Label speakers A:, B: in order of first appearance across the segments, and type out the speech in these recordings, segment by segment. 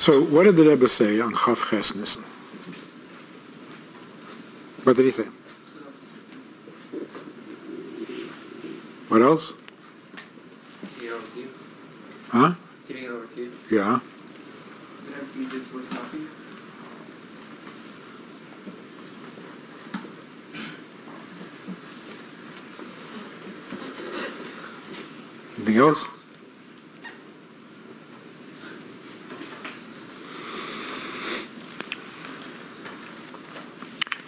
A: So what did the Rebbe say on Chav Ches Nissan? What did he say? What else?
B: Getting it over to you.
A: Huh?
B: Getting it over to you.
A: Yeah.
B: And everything just was happy.
A: Anything else?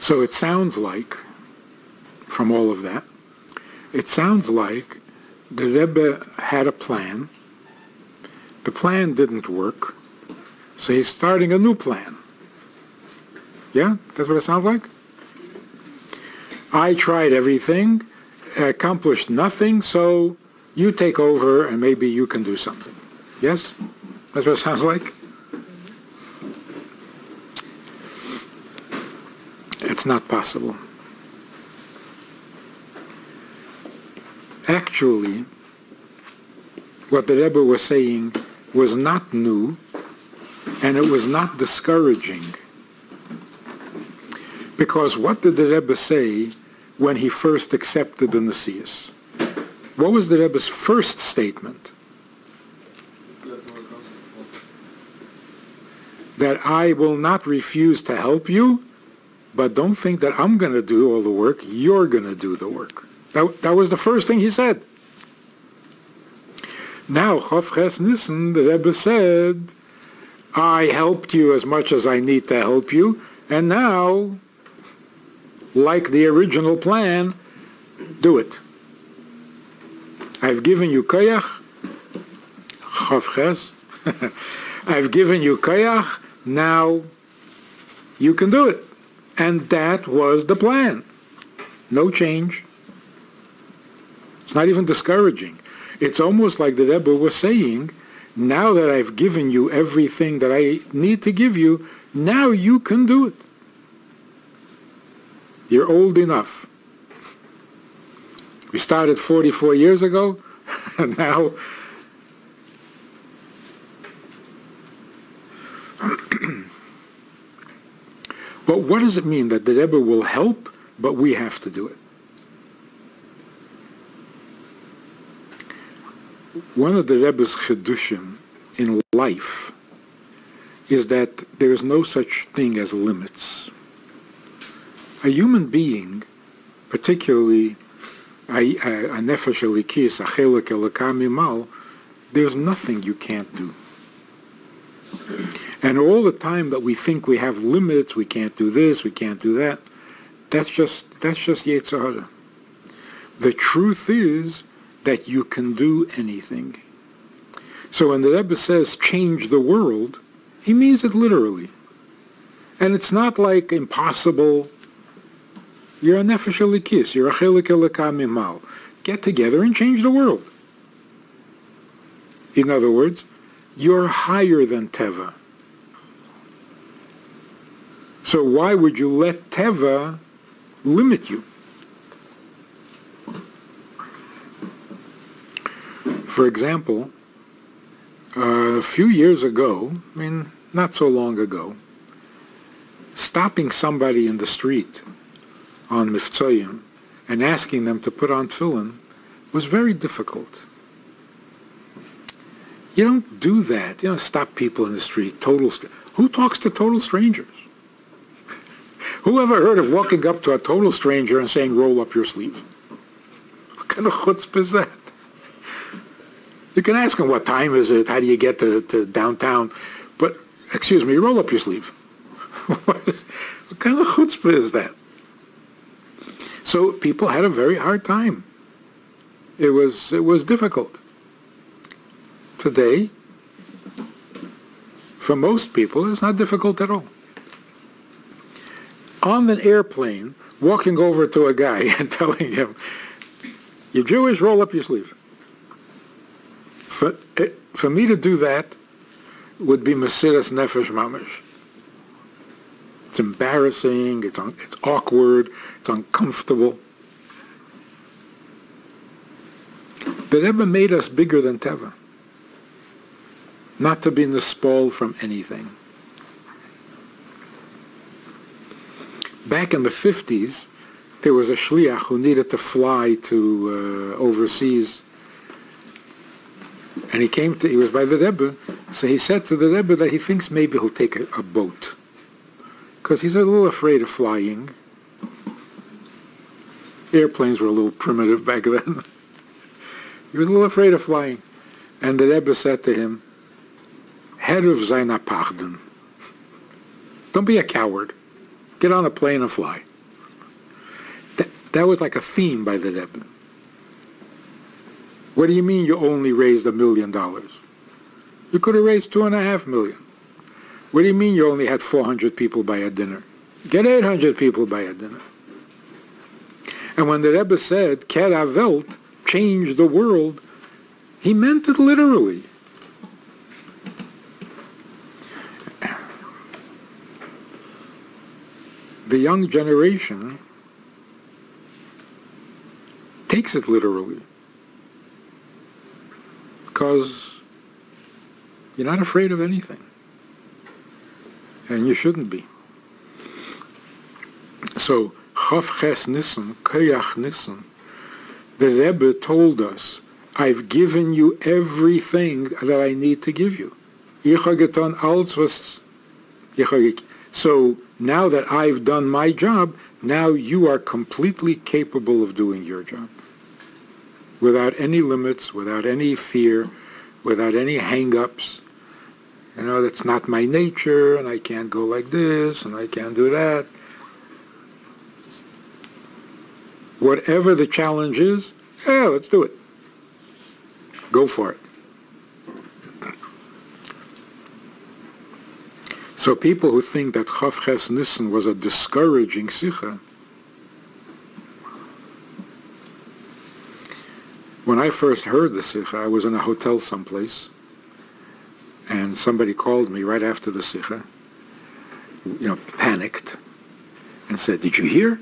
A: So it sounds like, from all of that, it sounds like the Rebbe had a plan. The plan didn't work, so he's starting a new plan. Yeah? That's what it sounds like? I tried everything, accomplished nothing, so you take over and maybe you can do something. Yes? That's what it sounds like? It's not possible. Actually, what the Rebbe was saying was not new, and it was not discouraging. Because what did the Rebbe say when he first accepted the Nesius? What was the Rebbe's first statement? That I will not refuse to help you, but don't think that I'm going to do all the work, you're going to do the work. That was the first thing he said. Now, Chav Ches Nissan, the Rebbe said, I helped you as much as I need to help you, and now, like the original plan, do it. I've given you koyach, Chav Ches, I've given you koyach, now you can do it. And that was the plan. No change. It's not even discouraging. It's almost like the Rebbe was saying, now that I've given you everything that I need to give you, now you can do it. You're old enough. We started 44 years ago, and now but what does it mean that the Rebbe will help, but we have to do it? One of the Rebbe's chidushim in life is that there is no such thing as limits. A human being, particularly a nefesh elikis, a chelek elokah mimal, there's nothing you can't do. And all the time that we think we have limits, we can't do this, we can't do that, that's just Yetzer Hara. The truth is that you can do anything. So when the Rebbe says change the world, he means it literally. And it's not like impossible. You're a nefesh elikis, you're a chelek elokah mimal. Get together and change the world. In other words, you're higher than Teva. So why would you let Teva limit you? For example, a few years ago, I mean, not so long ago, stopping somebody in the street on Miftzayim and asking them to put on tefillin was very difficult. You don't do that. You don't stop people in the street. Who talks to total strangers? Who ever heard of walking up to a total stranger and saying, roll up your sleeve? What kind of chutzpah is that? You can ask him, what time is it? How do you get to downtown? But, excuse me, roll up your sleeve. What kind of chutzpah is that? So people had a very hard time. It was difficult. Today, for most people, it's not difficult at all. On an airplane, walking over to a guy and telling him, you're Jewish, roll up your sleeve. For me to do that would be Mesiras Nefesh Mamish. It's embarrassing, it's awkward, it's uncomfortable. The Rebbe made us bigger than Teva. not to be nispal from anything. Back in the 50s, there was a shliach who needed to fly to overseas, and he was by the Rebbe, so he said to the Rebbe that he thinks maybe he'll take a boat, because he's a little afraid of flying. Airplanes were a little primitive back then. He was a little afraid of flying. And the Rebbe said to him, Heruf seiner Pachten. Don't be a coward. Get on a plane and fly. That was like a theme by the Rebbe. What do you mean you only raised $1 million? You could have raised $2.5 million. What do you mean you only had 400 people buy a dinner? Get 800 people buy a dinner. And when the Rebbe said, Kera Welt, change the world, he meant it literally. The young generation takes it literally because you're not afraid of anything, and you shouldn't be. So, Chof Ches Nissan, Koyach Nissan, the Rebbe told us, I've given you everything that I need to give you. So now that I've done my job, now you are completely capable of doing your job. Without any limits, without any fear, without any hang-ups. You know, that's not my nature, and I can't go like this, and I can't do that. Whatever the challenge is, yeah, let's do it. Go for it. So people who think that Chof Ches Nissan was a discouraging sikha, when I first heard the sikha, I was in a hotel someplace, and somebody called me right after the sikha, panicked, and said, "Did you hear?"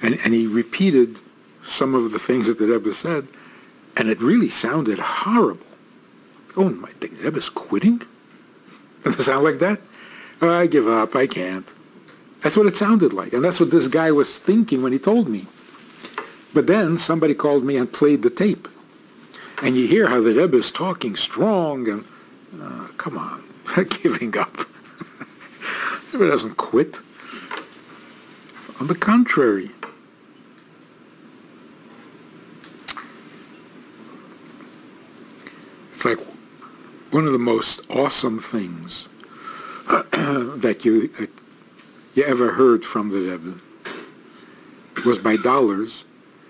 A: And he repeated some of the things that the Rebbe said, and it really sounded horrible. Oh, the Rebbe's quitting? Does it sound like that? Oh, I give up, I can't. That's what it sounded like, and that's what this guy was thinking when he told me. But then somebody called me and played the tape. And you hear how the Rebbe is talking strong, and come on, he's not giving up. The Rebbe doesn't quit. On the contrary. It's like one of the most awesome things that you ever heard from the Rebbe was by dollars.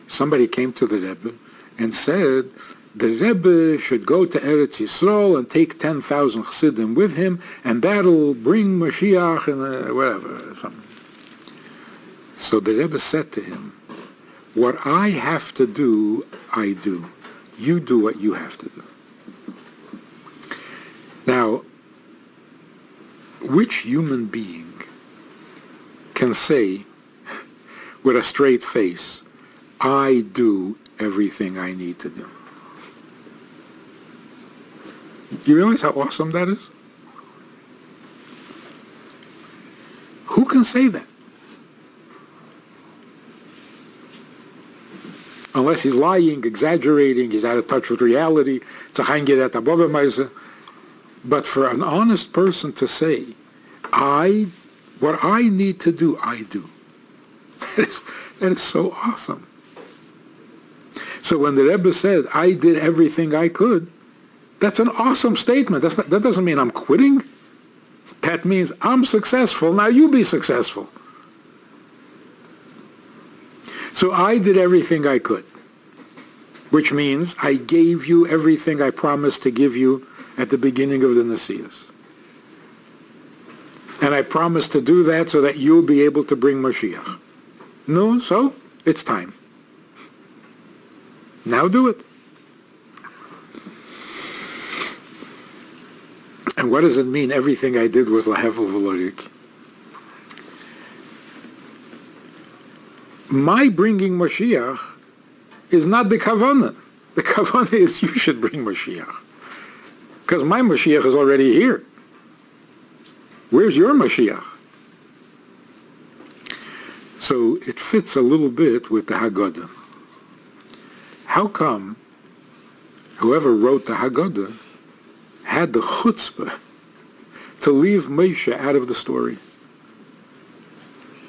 A: Somebody came to the Rebbe and said the Rebbe should go to Eretz Yisrael and take 10,000 Chassidim with him, and that'll bring Moshiach and whatever. Something. So the Rebbe said to him, what I have to do, I do. You do what you have to do. Now, which human being can say with a straight face, I do everything I need to do? You realize how awesome that is? Who can say that? Unless he's lying, exaggerating, he's out of touch with reality. But for an honest person to say, what I need to do, I do. That is so awesome. So when the Rebbe said, I did everything I could, that's an awesome statement. That doesn't mean I'm quitting. That means I'm successful, now you be successful. So I did everything I could, which means I gave you everything I promised to give you at the beginning of the Nesias. And I promised to do that so that you'll be able to bring Moshiach. No, so it's time. Now do it. And what does it mean everything I did was lahevel v'lorik? My bringing Moshiach is not the kavanah. The kavanah is you should bring Moshiach. Because my Moshiach is already here. Where's your Moshiach? So it fits a little bit with the Haggadah. How come whoever wrote the Haggadah had the chutzpah to leave Moshe out of the story?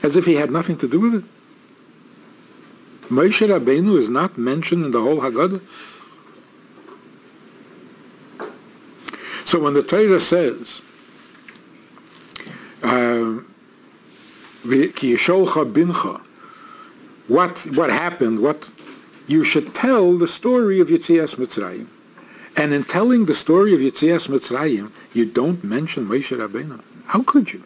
A: As if he had nothing to do with it. Moshe Rabbeinu is not mentioned in the whole Haggadah. So when the Torah says, Ki yisholcha bincha, what happened, what you should tell the story of Yetzias Mitzrayim. And in telling the story of Yetzias Mitzrayim, you don't mention Moshe Rabbeinu. How could you?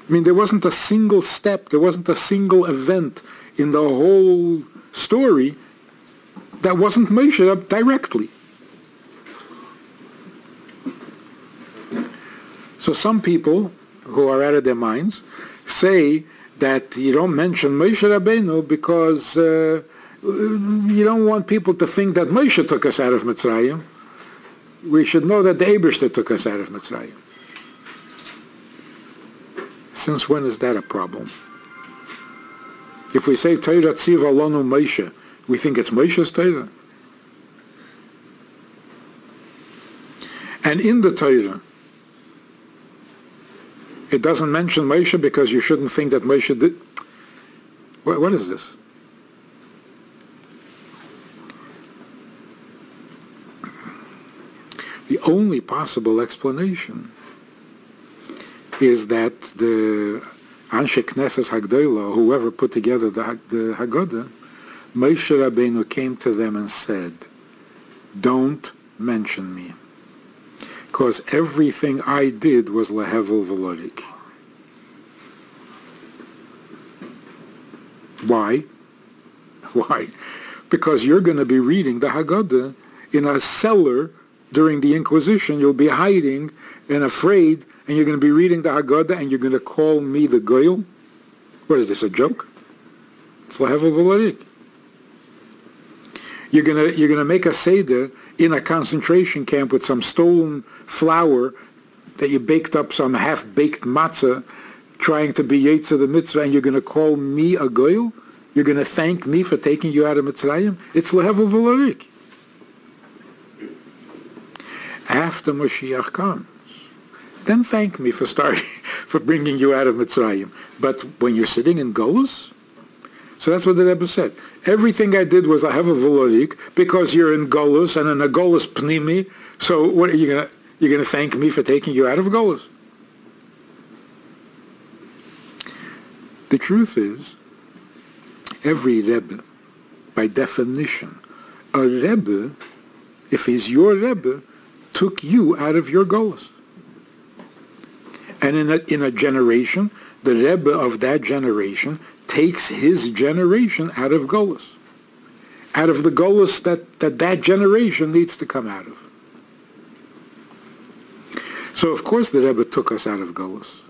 A: I mean, there wasn't a single step, there wasn't a single event in the whole story that wasn't Moshe directly. So some people who are out of their minds say that you don't mention Moshe Rabbeinu because you don't want people to think that Moshe took us out of Mitzrayim. We should know that the Eibishter took us out of Mitzrayim. Since when is that a problem? If we say Torah Tziva Lanu Moshe, we think it's Moshe's Torah. And in the Torah, it doesn't mention Moshe because you shouldn't think that Moshe did. What is this? The only possible explanation is that the Anshe Knesses Hagdolah, whoever put together the Haggadah, Moshe Rabbeinu came to them and said, don't mention me, because everything I did was lehevel v'lorik. Why? Why? Because you're going to be reading the Haggadah in a cellar during the Inquisition. You'll be hiding and afraid, and you're going to be reading the Haggadah, and you're going to call me the Goyal? What is this, a joke? It's lehevel v'lorik. You're gonna make a seder in a concentration camp with some stolen flour that you baked up, some half-baked matzah, trying to be Yetzer the mitzvah, and you're going to call me a goyal? You're going to thank me for taking you out of Mitzrayim? It's lehevel v'lorik. After Moshiach comes, then thank me for bringing you out of Mitzrayim. But when you're sitting in Golus, so that's what the Rebbe said. Everything I did was lehevel v'lorik because you're in Golus and in a Golus pnimi. So what are you gonna thank me for taking you out of Golus? The truth is, every Rebbe, by definition, a Rebbe, if he's your Rebbe, took you out of your Golus. And in a generation, the Rebbe of that generation takes his generation out of Golus. Out of the Golus that generation needs to come out of. So of course the Rebbe took us out of Golus.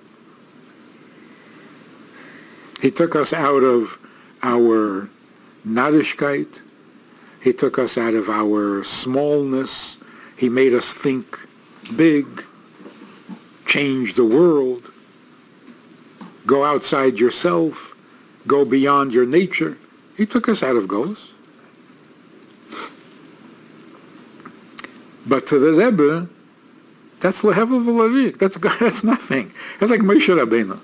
A: He took us out of our narishkeit. He took us out of our smallness. He made us think big, change the world, go outside yourself, go beyond your nature. He took us out of Golus. But to the Rebbe, that's lehevel v'lorik. That's nothing. That's like Moshe Rabbeinu.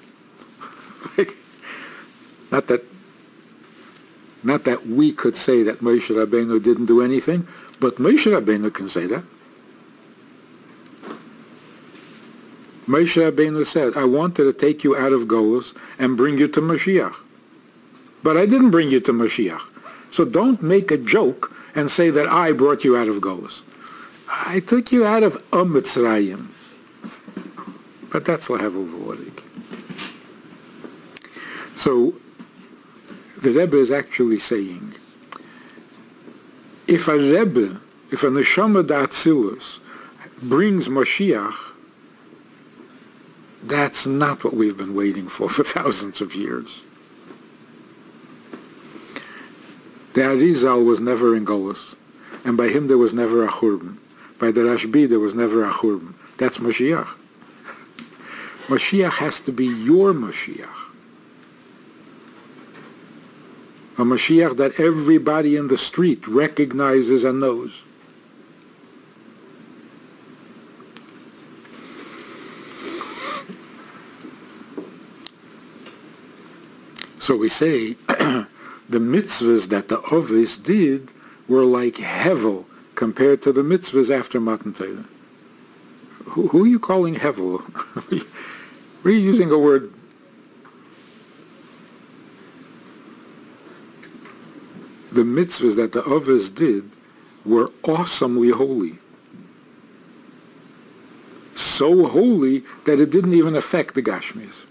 A: Not that we could say that Moshe Rabbeinu didn't do anything, but Moshe Rabbeinu can say that. Moshe Rabbeinu said, I wanted to take you out of Golus and bring you to Moshiach. But I didn't bring you to Moshiach. So don't make a joke and say that I brought you out of Golus. I took you out of Mitzrayim. But that's lehevel v'lorik. So the Rebbe is actually saying, if a Rebbe, if a Neshama D'Atzilus brings Moshiach, that's not what we've been waiting for thousands of years. The Arizal was never in Golus, and by him there was never a Churban. By the Rashbi there was never a Churban. That's Moshiach. Moshiach has to be your Moshiach. A Moshiach that everybody in the street recognizes and knows. So we say the mitzvahs that the Ovis did were like Hevel compared to the mitzvahs after Matan Torah. Who are you calling Hevel? Are you using a word? The mitzvahs that the Ovis did were awesomely holy. So holy that it didn't even affect the Gashmis.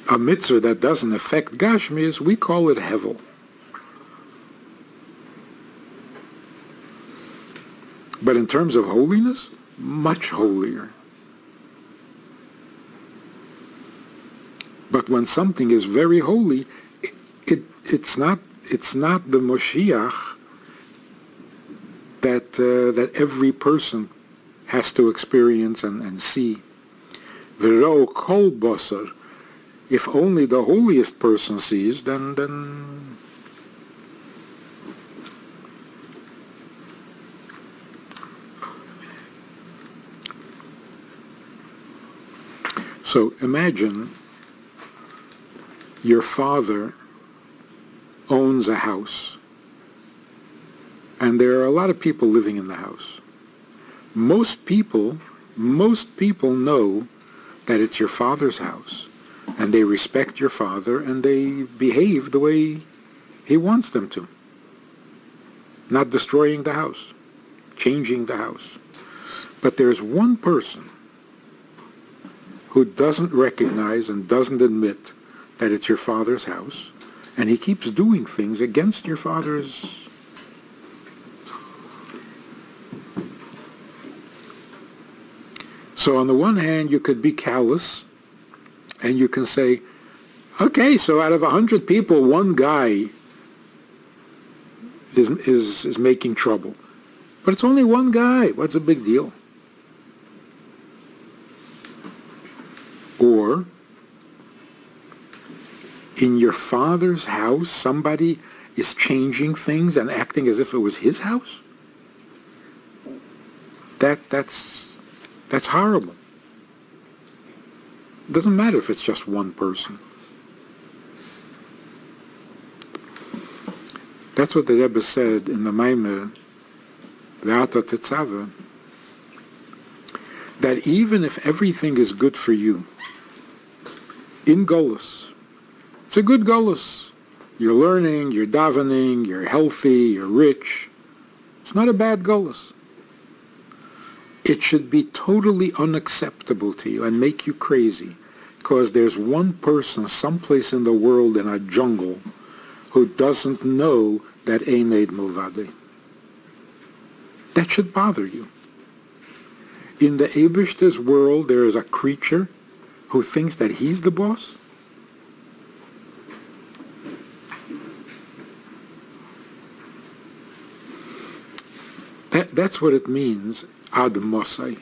A: A mitzvah that doesn't affect Gashmis, we call it Hevel. But in terms of holiness, much holier. But when something is very holy, it's not the Moshiach that every person has to experience and see. V'ro kol basar. If only the holiest person sees, then so imagine your father owns a house, and there are a lot of people living in the house. Most people know that it's your father's house, and they respect your father, and they behave the way he wants them to. Not destroying the house, changing the house. But there's one person who doesn't recognize and doesn't admit that it's your father's house, and he keeps doing things against your father's. So on the one hand, you could be callous, and you can say, okay, so out of 100 people, one guy is making trouble. But it's only one guy. What's the big deal? Or, in your father's house, somebody is changing things and acting as if it was his house? That's horrible. It doesn't matter if it's just one person. That's what the Rebbe said in the Maimer, Ve'ata Tetzava, that even if everything is good for you, in Golus, it's a good Golus. You're learning, you're davening, you're healthy, you're rich. It's not a bad Golus. It should be totally unacceptable to you and make you crazy, because there's one person someplace in the world in a jungle who doesn't know that Eined Milvade. That should bother you. In the Eibishter's world, there is a creature who thinks that he's the boss. That's what it means, Ad Mosai.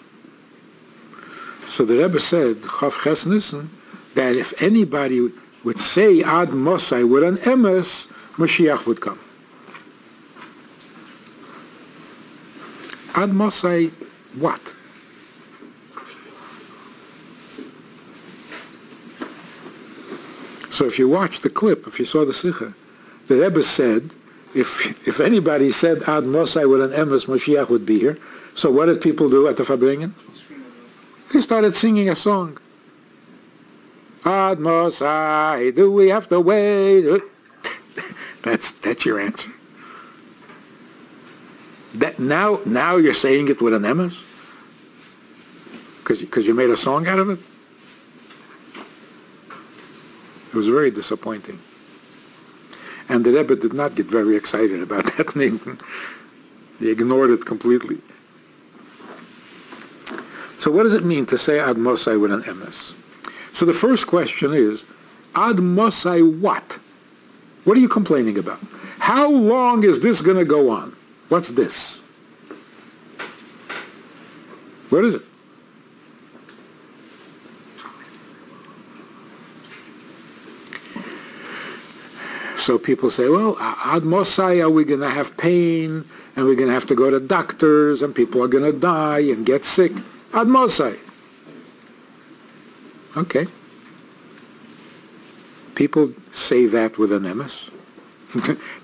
A: So the Rebbe said, Chav Ches Nissan, that if anybody would say Ad Mosai with an emes, Moshiach would come. Ad Mosai, what? So if you watch the clip, if you saw the Sikha, the Rebbe said, if anybody said Ad Mosai with an emes, Moshiach would be here. So what did people do at the Fabringen? They started singing a song. Ad Mosai, do we have to wait? That's your answer. That now you're saying it with an emes? Because you made a song out of it? It was very disappointing. And the Rebbe did not get very excited about that name. He ignored it completely. So what does it mean to say Ad Mosai with an emes? So the first question is, Ad Mosai what? What are you complaining about? How long is this going to go on? What's this? What is it? So people say, well, ad Mosai, are we going to have pain, and we're going to have to go to doctors, and people are going to die and get sick? Ad Mosai. Okay. People say that with an emes.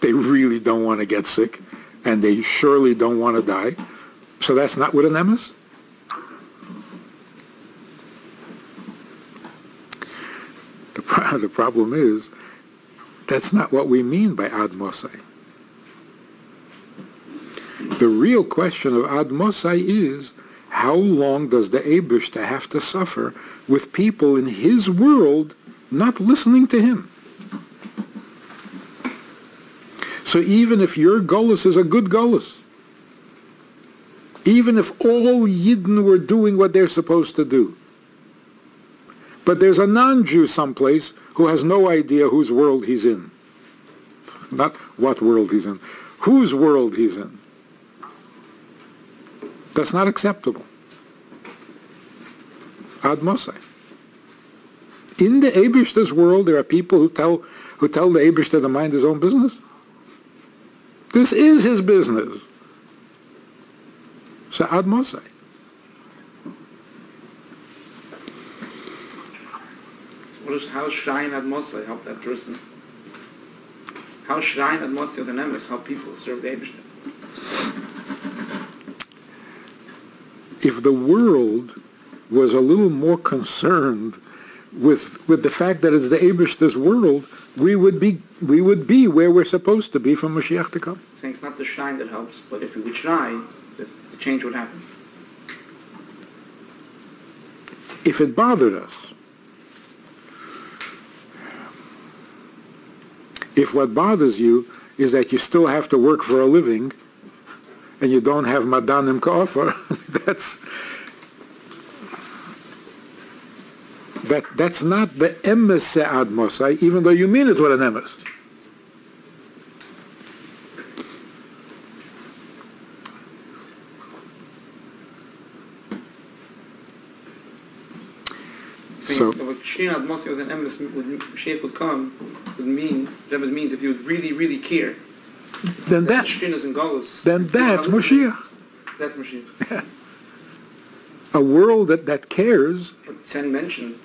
A: They really don't want to get sick, and they surely don't want to die. So that's not with an emes? The problem is, that's not what we mean by ad Mosai. The real question of ad Mosai is, how long does the Eibishter have to suffer with people in his world not listening to him? So even if your Golus is a good Golus, even if all Yidden were doing what they're supposed to do, but there's a non-Jew someplace who has no idea whose world he's in. Not what world he's in. Whose world he's in. That's not acceptable. Ad Mosai. In the Eibishter's world, there are people who tell the Eibishter to mind his own business. This is his business. So ad Mosai.
C: How Shrein ad Mosai help that person? How Shrein ad Mosai with an emes help people serve the Eibishter?
A: If the world was a little more concerned with the fact that it's the Eibishter's world, we would be where we're supposed to be for Moshiach to come.
C: Saying it's not the Shrein that helps, but if we would try, the change would happen.
A: If it bothered us, if what bothers you is that you still have to work for a living and you don't have madanim ka'ofar, that's not the emes ad Mosai, even though you mean it with an emes. So
C: Shrein ad Mosai with an emes, Moshiach would come, would mean, Rebbe means if you would really, really care,
A: then that's Moshiach.
C: That's Moshiach.
A: Yeah. A world that cares.
C: But 10 mentioned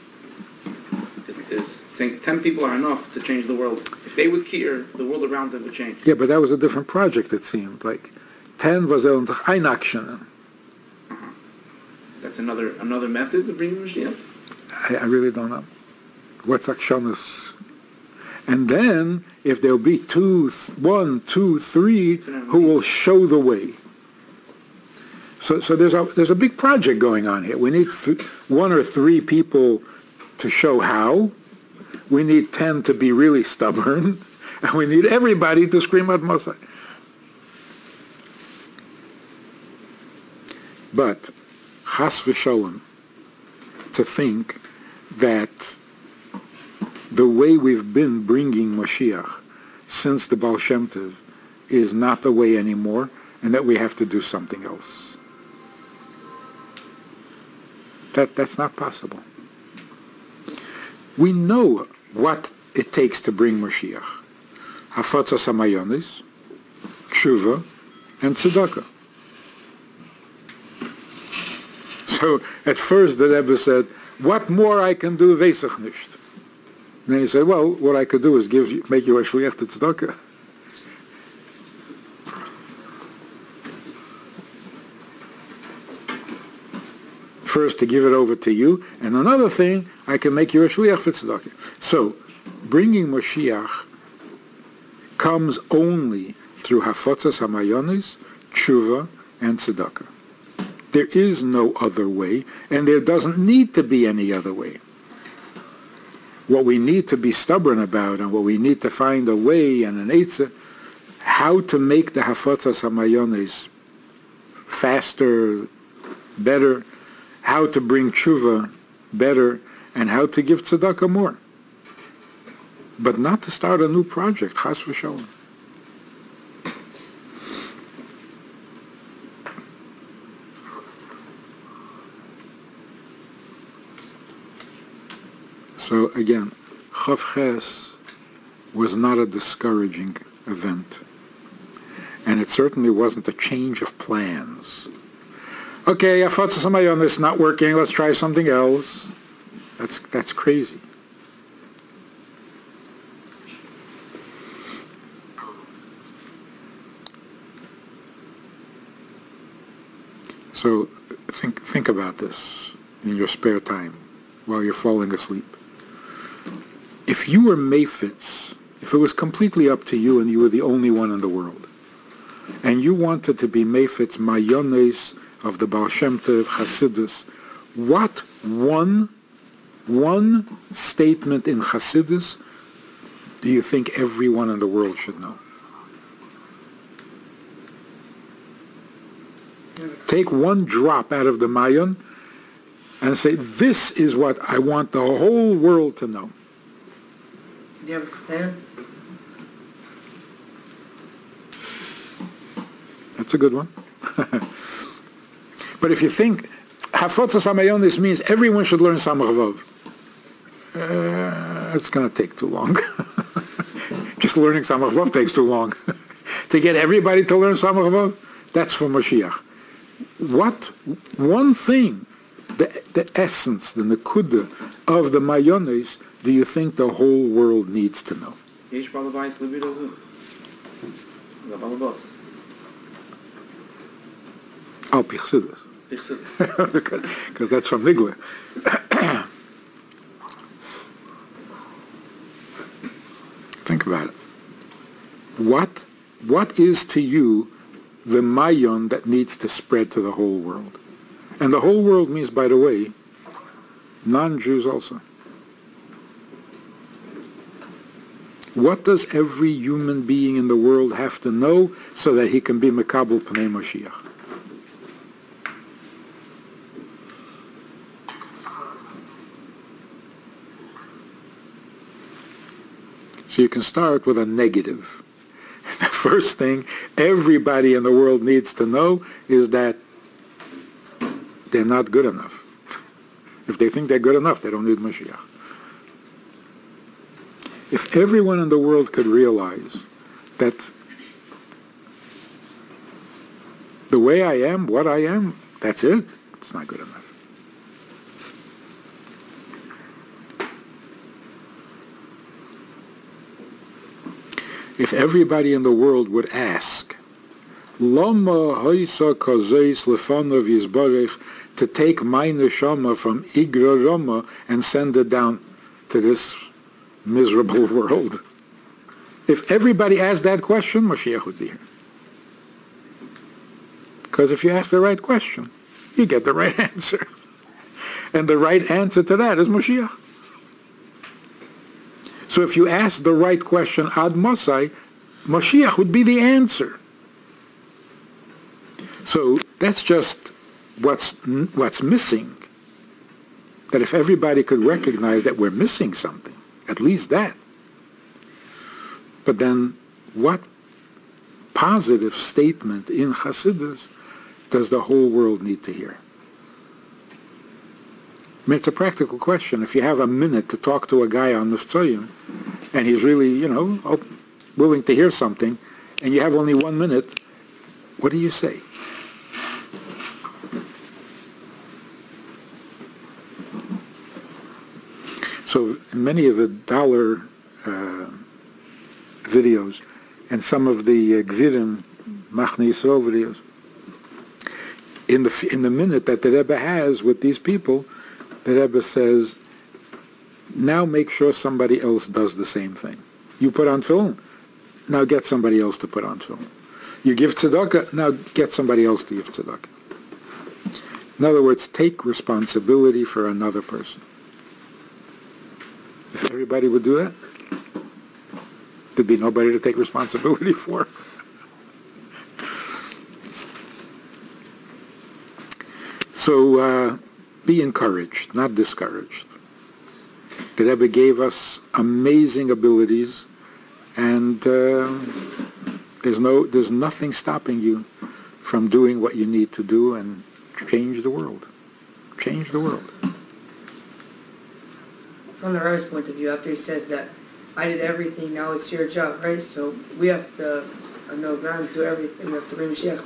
C: is saying 10 people are enough to change the world. If they would care, the world around them would change.
A: Yeah, but that was a different project, it seemed. Like 10 was ein action.
C: That's another method of bringing Moshiach?
A: I really don't know. What's akshanus? And then, if there'll be 1, 2, 3 who will show the way. So there's a big project going on here. We need 1 or 3 people to show how. We need 10 to be really stubborn. And we need everybody to scream at Mosai. But, chas v'sholem, to think that the way we've been bringing Moshiach since the Baal Shem Tov is not the way anymore, and that we have to do something else. That's not possible. We know what it takes to bring Moshiach. Hafatzas hamayonis, tshuva, and tzedakah. So at first the Rebbe said, what more I can do, weiß ich nicht. And then he said, well, what I could do is make you a shliach to tzedakah. First to give it over to you, and another thing, I can make you a shliach for tzedakah. So, bringing Moshiach comes only through hafotzas hamayonis, tshuva, and tzedakah. There is no other way, and there doesn't need to be any other way. What we need to be stubborn about, and what we need to find a way and an eitzah, how to make the hafotzas hamayonis faster, better, how to bring tshuva better, and how to give tzedakah more. but not to start a new project, chas v'sholem. So again, Chav Ches was not a discouraging event. And it certainly wasn't a change of plans. Okay, I thought somebody on this not working, let's try something else. That's crazy. So think about this in your spare time while you're falling asleep. If you were Mayfitz, if it was completely up to you and you were the only one in the world, and you wanted to be Mayfitz Mayones of the Baal Shem Tov Hasidus, what one statement in Hasidus do you think everyone in the world should know? Take one drop out of the Mayon and say, this is what I want the whole world to know.
B: Do you understand?
A: That's a good one. But if you think, Hafotzas HaMayonis means everyone should learn Samach Vav, it's going to take too long. Just learning Samach Vav takes too long. To get everybody to learn Samach Vav, that's for Moshiach. What one thing, the essence, the nekuda of the Mayonis, do you think the whole world needs to know? Oh, Pichsidus. Because that's from Nigla. Think about it. What is to you the mayon that needs to spread to the whole world? And the whole world means, by the way, non-Jews also. What does every human being in the world have to know so that he can be Mekabel Pnei Moshiach? So you can start with a negative. The first thing everybody in the world needs to know is that they're not good enough. If they think they're good enough, they don't need Moshiach. If everyone in the world could realize that the way I am, what I am, that's it, it's not good enough. If everybody in the world would ask, Lama haisa kazeis lefanav yizbarech, to take my neshama from Igra Rama and send it down to this miserable world. If everybody asked that question, Moshiach would be here. Because if you ask the right question, you get the right answer. And the right answer to that is Moshiach. So if you ask the right question ad Mosai, Moshiach would be the answer. So that's just what's missing. That if everybody could recognize that we're missing something, at least that. But then what positive statement in Hasidus does the whole world need to hear? I mean, it's a practical question. If you have a minute to talk to a guy on Miftzayim, and he's really, willing to hear something, and you have only 1 minute, what do you say? So in many of the dollar videos, and some of the Gvirim, Machne Yisrael videos, in the minute that the Rebbe has with these people, the Rebbe says, now make sure somebody else does the same thing. You put on film, now get somebody else to put on film. You give tzedakah, now get somebody else to give tzedakah. In other words, take responsibility for another person. If everybody would do that, there'd be nobody to take responsibility for. So be encouraged, not discouraged. The Rebbe gave us amazing abilities, and there's nothing stopping you from doing what you need to do and change the world. Change the world.
B: From the Rebbe's point of view, after he says that I did everything, now it's your job, right? So we have to, no ground, do everything. We have to bring Moshiach.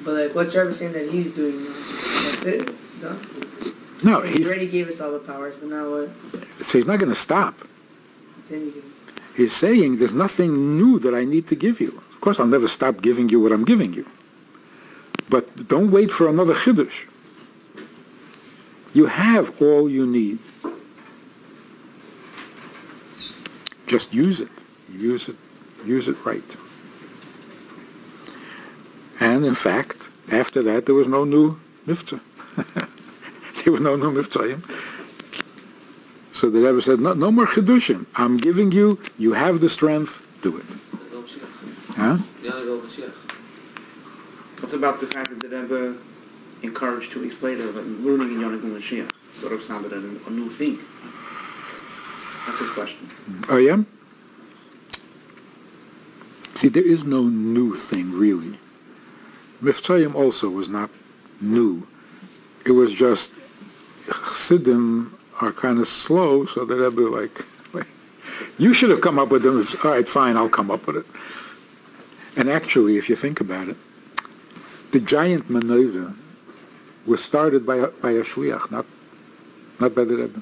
B: But like, what's Rebbe saying that he's doing now? That's it? Done?
A: No,
B: he already gave us all the powers, but now what?
A: So he's not going to stop.
B: Then you can...
A: He's saying there's nothing new that I need to give you. Of course, I'll never stop giving you what I'm giving you. But don't wait for another chiddush. You have all you need. Just use it. Use it right. And in fact, after that, there was no new mitzvah. There was no new mitzvahim. So the Rebbe said, no more chidushim. I'm giving you, you have the strength, do it. Huh?
C: What's about the fact that the Rebbe encouraged 2 weeks later that learning in Yonah Moshiach sort of sounded a new thing? That's his question.
A: Oh, yeah? See, there is no new thing, really. Mitzvahim also was not new. It was just Chassidim are kind of slow, so the Rebbe like, you should have come up with them. All right, fine, I'll come up with it. And actually, if you think about it, the giant maneuver was started by a shliach, not by the Rebbe.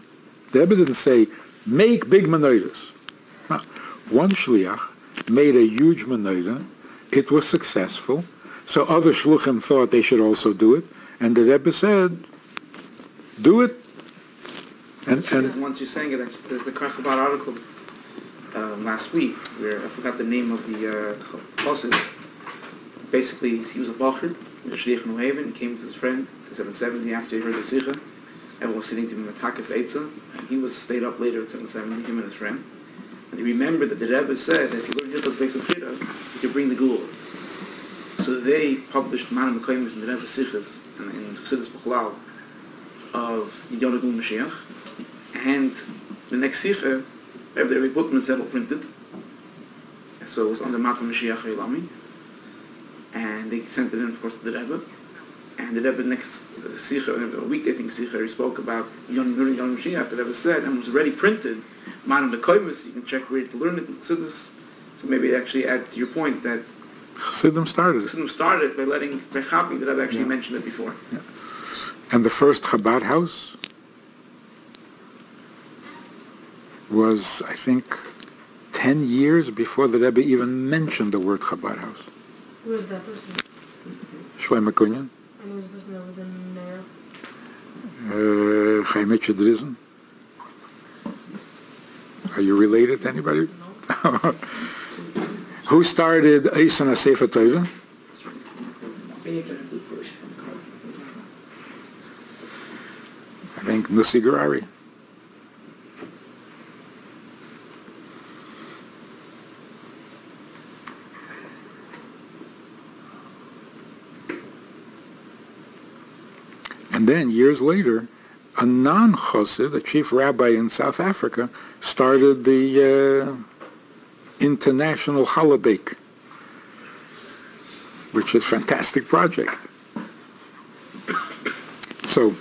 A: The Rebbe didn't say, make big maneuvers. No. One shliach made a huge maneuver. It was successful. So other shluchim thought they should also do it. And the Rebbe said, do it. And
C: once you're saying it, there's a Karchabad article last week where I forgot the name of the chassid. Basically, he was a bacher, a shliach in New Haven. He came with his friend to 770 after he heard the sikha. Everyone was sitting to him in Takas Eitzah, and he stayed up later at 770, him and his friend. And he remembered that the Rebbe said that if you learn Hilchos Beis Abchira, you can bring the Gula. So they published Manam Mekoymis in the Rebbe Sichas and in Chassidus B'chalal of Yonah Moshiach. And the next Sikha, every book was all printed. So it was under Mata Moshiach Elami. And they sent it in, of course, to the Rebbe. And the Rebbe next Sikha, a weekday thing Sikha, he spoke about Yonah Moshiach. The Rebbe said, and it was already printed, Manam Mekoymis, you can check where to learn it in Chassidus. So maybe it actually adds to your point that
A: Chassidim started
C: by letting Rechabi, that I've actually mentioned it before.
A: Yeah. And the first Chabad house was, I think, 10 years before the Rebbe even mentioned the word Chabad house.
D: Who was that person?
A: Shlomo Kunyan.
D: And who was the person that lived in New York?
A: Chaim Drizzen. Are you related to anybody?
D: No.
A: Who started Eisan HaSefer Tova? I think Nussi Garari. And then, years later, a non-Chassid, a chief rabbi in South Africa, started the International Challah Bake, which is a fantastic project. So,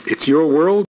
A: it's your world.